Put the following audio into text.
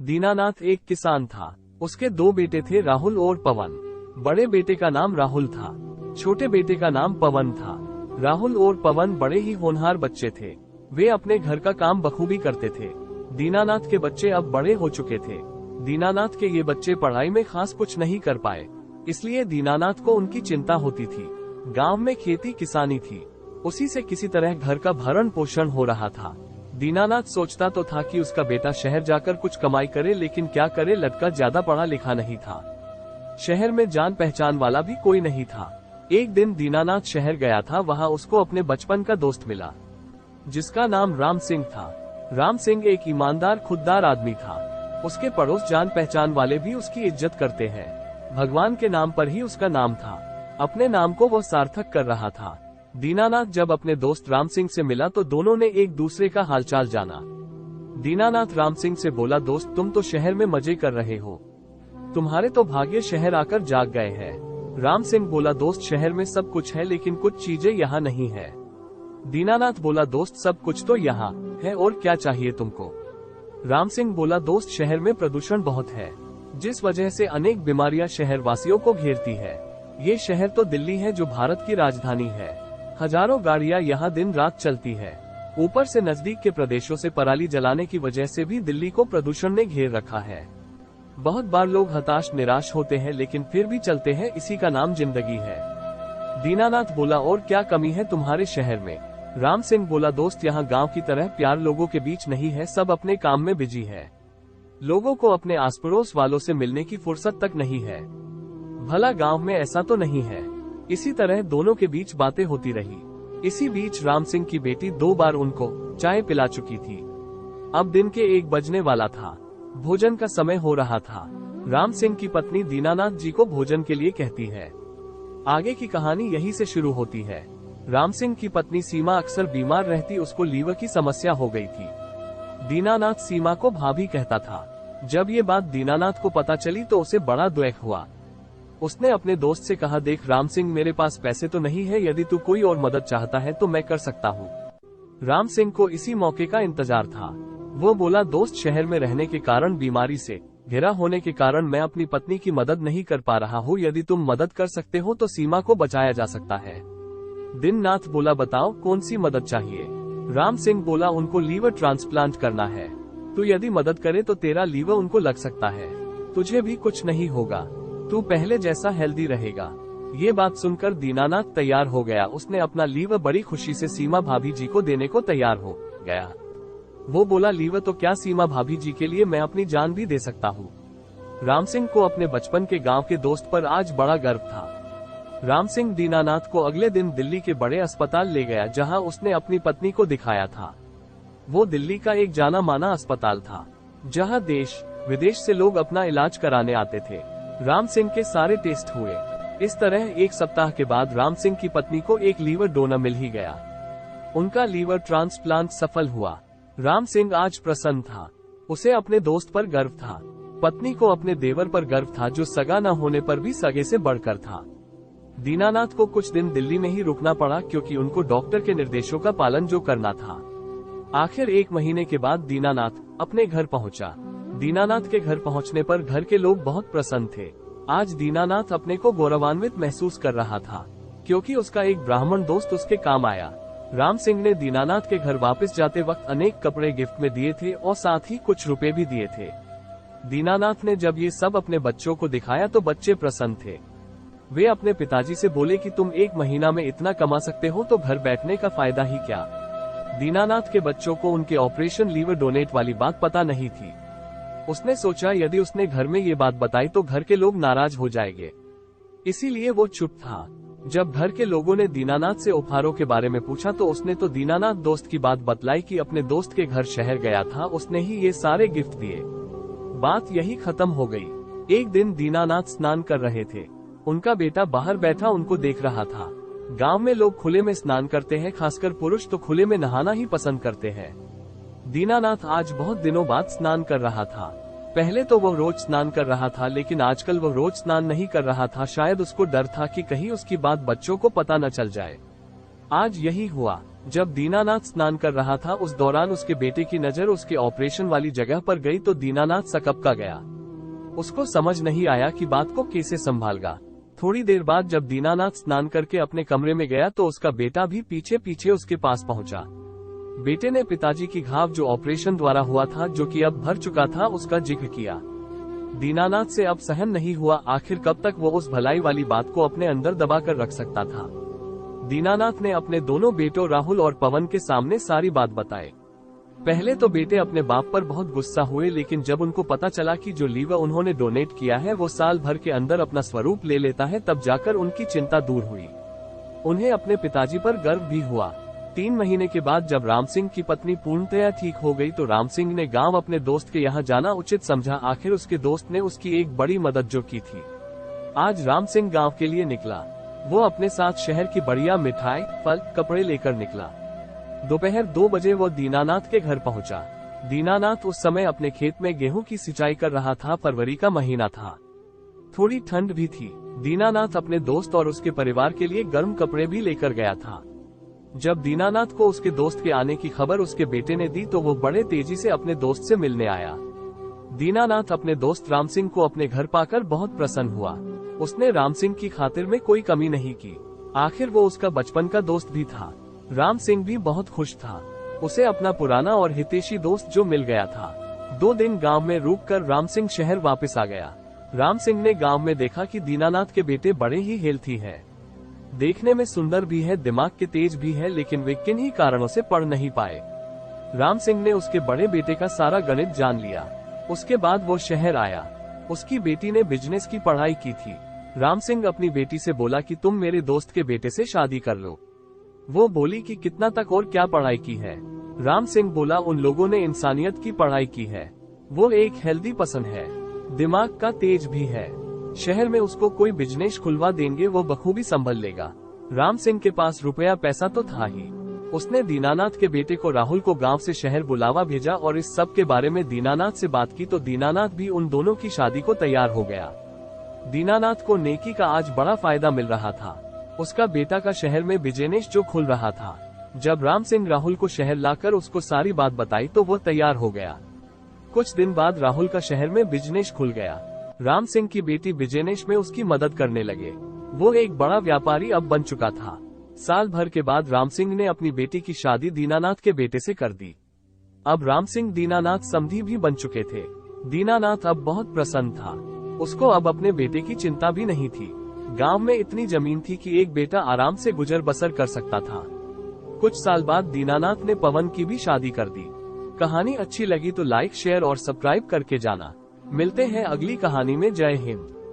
दीनानाथ एक किसान था। उसके दो बेटे थे, राहुल और पवन। बड़े बेटे का नाम राहुल था, छोटे बेटे का नाम पवन था। राहुल और पवन बड़े ही होनहार बच्चे थे। वे अपने घर का काम बखूबी करते थे। दीनानाथ के बच्चे अब बड़े हो चुके थे। दीनानाथ के ये बच्चे पढ़ाई में खास कुछ नहीं कर पाए, इसलिए दीनानाथ को उनकी चिंता होती थी। गांव में खेती किसानी थी, उसी से किसी तरह घर का भरण पोषण हो रहा था। दीनानाथ सोचता तो था कि उसका बेटा शहर जाकर कुछ कमाई करे, लेकिन क्या करे, लड़का ज्यादा पढ़ा लिखा नहीं था। शहर में जान पहचान वाला भी कोई नहीं था। एक दिन दीनानाथ शहर गया था। वहां उसको अपने बचपन का दोस्त मिला, जिसका नाम राम सिंह था। राम सिंह एक ईमानदार खुददार आदमी था। उसके पड़ोस जान पहचान वाले भी उसकी इज्जत करते हैं। भगवान के नाम पर ही उसका नाम था। अपने नाम को वो सार्थक कर रहा था। दीनानाथ जब अपने दोस्त राम सिंह से मिला तो दोनों ने एक दूसरे का हालचाल जाना। दीनानाथ राम सिंह से बोला, दोस्त तुम तो शहर में मजे कर रहे हो, तुम्हारे तो भाग्य शहर आकर जाग गए हैं। राम सिंह बोला, दोस्त शहर में सब कुछ है लेकिन कुछ चीजें यहाँ नहीं है। दीनानाथ बोला, दोस्त सब कुछ तो यहाँ है, और क्या चाहिए तुमको। राम सिंह बोला, दोस्त शहर में प्रदूषण बहुत है, जिस वजह से अनेक बीमारियां शहर वासियों को घेरती है। ये शहर तो दिल्ली है जो भारत की राजधानी है। हजारों गाड़ियां यहाँ दिन रात चलती है। ऊपर से नजदीक के प्रदेशों से पराली जलाने की वजह से भी दिल्ली को प्रदूषण ने घेर रखा है। बहुत बार लोग हताश निराश होते हैं, लेकिन फिर भी चलते हैं, इसी का नाम जिंदगी है। दीनानाथ बोला, और क्या कमी है तुम्हारे शहर में। राम सिंह बोला, दोस्त यहाँ गांव की तरह प्यार लोगों के बीच नहीं है, सब अपने काम में बिजी है। लोगों को अपने आस पड़ोस वालों से मिलने की फुर्सत तक नहीं है। भला गांव में ऐसा तो नहीं है। इसी तरह दोनों के बीच बातें होती रही। इसी बीच राम सिंह की बेटी 2 बार उनको चाय पिला चुकी थी। अब दिन के 1 बजने वाला था। भोजन का समय हो रहा था। राम सिंह की पत्नी दीनानाथ जी को भोजन के लिए कहती है। आगे की कहानी यहीं से शुरू होती है। राम सिंह की पत्नी सीमा अक्सर बीमार रहती, उसको लीवर की समस्या हो गई थी। दीनानाथ सीमा को भाभी कहता था। जब ये बात दीनानाथ को पता चली तो उसे बड़ा दुख हुआ। उसने अपने दोस्त से कहा, देख राम सिंह, मेरे पास पैसे तो नहीं है, यदि तू कोई और मदद चाहता है तो मैं कर सकता हूँ। राम सिंह को इसी मौके का इंतजार था। वो बोला, दोस्त शहर में रहने के कारण, बीमारी से घिरा होने के कारण मैं अपनी पत्नी की मदद नहीं कर पा रहा हूँ। यदि तुम मदद कर सकते हो तो सीमा को बचाया जा सकता है। दीनानाथ बोला, बताओ कौन सी मदद चाहिए। राम सिंह बोला, उनको लीवर ट्रांसप्लांट करना है। तू यदि मदद करे तो तेरा लीवर उनको लग सकता है, तुझे भी कुछ नहीं होगा, तू पहले जैसा हेल्दी रहेगा। ये बात सुनकर दीनानाथ तैयार हो गया। उसने अपना लीवर बड़ी खुशी से सीमा भाभी जी को देने को तैयार हो गया। वो बोला, लीवर तो क्या, सीमा भाभी जी के लिए मैं अपनी जान भी दे सकता हूँ। राम सिंह को अपने बचपन के गांव के दोस्त पर आज बड़ा गर्व था। राम सिंह दीनानाथ को अगले दिन दिल्ली के बड़े अस्पताल ले गया, जहां उसने अपनी पत्नी को दिखाया था। वो दिल्ली का एक जाना माना अस्पताल था, जहां देश विदेश से लोग अपना इलाज कराने आते थे। राम सिंह के सारे टेस्ट हुए। इस तरह 1 सप्ताह के बाद राम सिंह की पत्नी को एक लीवर डोनर मिल ही गया। उनका लीवर ट्रांसप्लांट सफल हुआ। राम सिंह आज प्रसन्न था। उसे अपने दोस्त पर गर्व था। पत्नी को अपने देवर पर गर्व था, जो सगा न होने पर भी सगे से बढ़कर था। दीनानाथ को कुछ दिन दिल्ली में ही रुकना पड़ा, क्योंकि उनको डॉक्टर के निर्देशों का पालन जो करना था। आखिर 1 महीने के बाद दीनानाथ अपने घर पहुंचा। दीनानाथ के घर पहुंचने पर घर के लोग बहुत प्रसन्न थे। आज दीनानाथ अपने को गौरवान्वित महसूस कर रहा था, क्योंकि उसका एक ब्राह्मण दोस्त उसके काम आया। राम सिंह ने दीनानाथ के घर वापस जाते वक्त अनेक कपड़े गिफ्ट में दिए थे और साथ ही कुछ रुपए भी दिए थे। दीनानाथ ने जब ये सब अपने बच्चों को दिखाया तो बच्चे प्रसन्न थे। वे अपने पिताजी से बोले कि तुम 1 महीना में इतना कमा सकते हो तो घर बैठने का फायदा ही क्या। दीनानाथ के बच्चों को उनके ऑपरेशन लीवर डोनेट वाली बात पता नहीं थी। उसने सोचा, यदि उसने घर में ये बात बताई तो घर के लोग नाराज हो जाएंगे, इसीलिए वो चुप था। जब घर के लोगों ने दीनानाथ से उपहारों के बारे में पूछा तो उसने तो दीनानाथ दोस्त की बात बतलाई कि अपने दोस्त के घर शहर गया था, उसने ही ये सारे गिफ्ट दिए। बात यही खत्म हो गई। एक दिन दीनानाथ स्नान कर रहे थे। उनका बेटा बाहर बैठा उनको देख रहा था। गांव में लोग खुले में स्नान करते हैं, खासकर पुरुष तो खुले में नहाना ही पसंद करते हैं। दीनानाथ आज बहुत दिनों बाद स्नान कर रहा था। पहले तो वो रोज स्नान कर रहा था, लेकिन आजकल वो रोज स्नान नहीं कर रहा था। शायद उसको डर था कि कहीं उसकी बात बच्चों को पता न चल जाए। आज यही हुआ। जब दीनानाथ स्नान कर रहा था उस दौरान उसके बेटे की नजर उसके ऑपरेशन वाली जगह पर गई तो दीनानाथ सकपका गया। उसको समझ नहीं आया कि बात को कैसे संभालेगा। थोड़ी देर बाद जब दीनानाथ स्नान करके अपने कमरे में गया तो उसका बेटा भी पीछे पीछे उसके पास पहुंचा। बेटे ने पिताजी की घाव जो ऑपरेशन द्वारा हुआ था, जो कि अब भर चुका था, उसका जिक्र किया। दीनानाथ से अब सहन नहीं हुआ। आखिर कब तक वो उस भलाई वाली बात को अपने अंदर दबाकर रख सकता था। दीनानाथ ने अपने दोनों बेटों राहुल और पवन के सामने सारी बात बताई। पहले तो बेटे अपने बाप पर बहुत गुस्सा हुए, लेकिन जब उनको पता चला कि जो लीवर उन्होंने डोनेट किया है वो साल भर के अंदर अपना स्वरूप ले लेता है, तब जाकर उनकी चिंता दूर हुई। उन्हें अपने पिताजी पर गर्व भी हुआ। 3 महीने के बाद जब राम सिंह की पत्नी पूर्णतया ठीक हो गई तो राम सिंह ने गांव अपने दोस्त के यहाँ जाना उचित समझा। आखिर उसके दोस्त ने उसकी एक बड़ी मदद जो की थी। आज राम सिंह गांव के लिए निकला। वो अपने साथ शहर की बढ़िया मिठाई, फल, कपड़े लेकर निकला। दोपहर 2 बजे वो दीनानाथ के घर पहुंचा। दीनानाथ उस समय अपने खेत में गेहूं की सिंचाई कर रहा था। फरवरी का महीना था, थोड़ी ठंड भी थी। दीनानाथ अपने दोस्त और उसके परिवार के लिए गर्म कपड़े भी लेकर गया था। जब दीनानाथ को उसके दोस्त के आने की खबर उसके बेटे ने दी तो वो बड़े तेजी से अपने दोस्त से मिलने आया। दीनानाथ अपने दोस्त राम सिंह को अपने घर पाकर बहुत प्रसन्न हुआ। उसने राम सिंह की खातिर में कोई कमी नहीं की। आखिर वो उसका बचपन का दोस्त भी था। राम सिंह भी बहुत खुश था। उसे अपना पुराना और हितैषी दोस्त जो मिल गया था। 2 दिन गांव में रुककर राम सिंह शहर वापस आ गया। राम सिंह ने गांव में देखा कि दीनानाथ के बेटे बड़े ही हेल्थी हैं। देखने में सुंदर भी है, दिमाग के तेज भी है, लेकिन वे किन्हीं कारणों से पढ़ नहीं पाए। राम सिंह ने उसके बड़े बेटे का सारा गणित जान लिया। उसके बाद वो शहर आया। उसकी बेटी ने बिजनेस की पढ़ाई की थी। राम सिंह अपनी बेटी से बोला कि तुम मेरे दोस्त के बेटे से शादी कर लो। वो बोली कि कितना तक और क्या पढ़ाई की है। राम सिंह बोला उन लोगों ने इंसानियत की पढ़ाई की है। वो एक हेल्दी पसंद है, दिमाग का तेज भी है। शहर में उसको कोई बिजनेस खुलवा देंगे, वो बखूबी संभल लेगा। राम सिंह के पास रुपया पैसा तो था ही। उसने दीनानाथ के बेटे को राहुल को गांव से शहर बुलावा भेजा और इस सब के बारे में दीनानाथ से बात की तो दीनानाथ भी उन दोनों की शादी को तैयार हो गया। दीनानाथ को नेकी का आज बड़ा फायदा मिल रहा था। उसका बेटा का शहर में बिजनेस जो खुल रहा था। जब राम सिंह राहुल को शहर लाकर उसको सारी बात बताई तो वो तैयार हो गया। कुछ दिन बाद राहुल का शहर में बिजनेस खुल गया। राम सिंह की बेटी बिजनेस में उसकी मदद करने लगे। वो एक बड़ा व्यापारी अब बन चुका था। साल भर के बाद राम सिंह ने अपनी बेटी की शादी दीनानाथ के बेटे से कर दी। अब राम सिंह दीनानाथ समधी भी बन चुके थे। दीनानाथ अब बहुत प्रसन्न था। उसको अब अपने बेटे की चिंता भी नहीं थी। गांव में इतनी जमीन थी कि एक बेटा आराम से गुजर बसर कर सकता था। कुछ साल बाद दीनानाथ ने पवन की भी शादी कर दी। कहानी अच्छी लगी तो लाइक, शेयर और सब्सक्राइब करके जाना। मिलते हैं अगली कहानी में। जय हिंद।